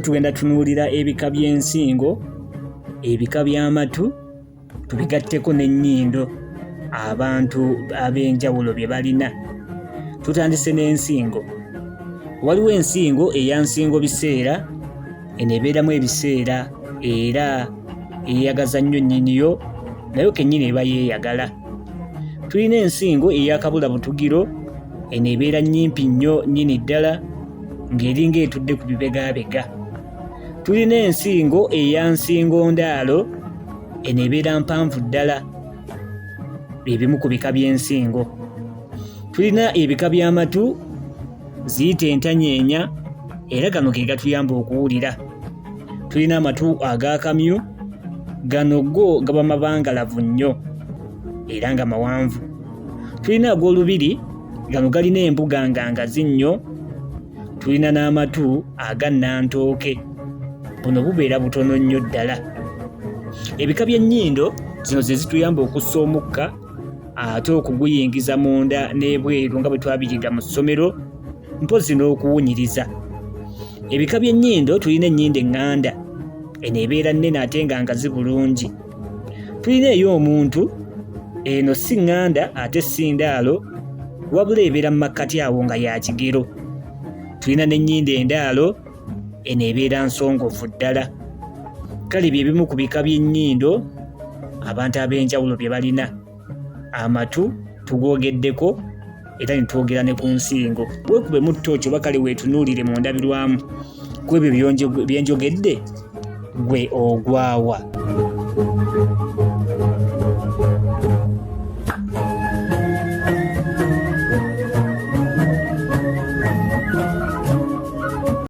tugenda tunuulira ebika by'ensingo, ebika by'amatu, tubigatteko n'ennyindo abantu ab'enjawulo bye balina. Tutandise n'ensingo. Waliwo ensingo eya nsingo biseera, eno ebeeramu ebiseera era eyagaza nnyo nnyiniyo, nayo kennyini eba yeeyagala. Tulina ensingo eya kabula butugiro, eno ebeera nnyimpi nnyo nnyini ddala ng'eringa etudde ku bibegabega. Tulina ensingo eya nsingo ndaalo, eno ebeera mpanvu ddala. Ebimu ku bika by'ensingo. Tulina ebika by'amatu, ziyita entanyeenya, era gano ge gatuyamba okuwulira. Tulina amatu ag'akamyu, gano go gaba mabangalavu nnyo era nga mawanvu. Tulina ag'olubiri, gano galina embuga nga ngazi nnyo. Tulina n'amatu aga nnantooke, buno bubeera butono nnyo ddala. Ebika by'ennyindo zino ze zituyamba okussa omukka ate okuguyingiza munda n'ebweru nga bwe twabiyiga mu ssomero, mpozi n'okuwunyiriza. Ebika by'ennyindo tulina ennyindo eŋŋanda, eno ebeera nnene ate nga ngazi bulungi. Tulina ey'omuntu, eno si ŋŋanda ate si ndaalo, wabula ebeera mu makkati awo nga ya kigero. Tulina n'ennyindo endaalo, eno ebeera nsongovu ddala. Kale bye bimu ku bika by'ennyindo abantu ab'enjawulo bye balina. Amatu tugoogeddeko era ne twogera ne ku nsingo. Weekubemu ttooci oba kale weetunuulire mu ndabirwamu ku ebyo bye njogedde, gwe ogwawa.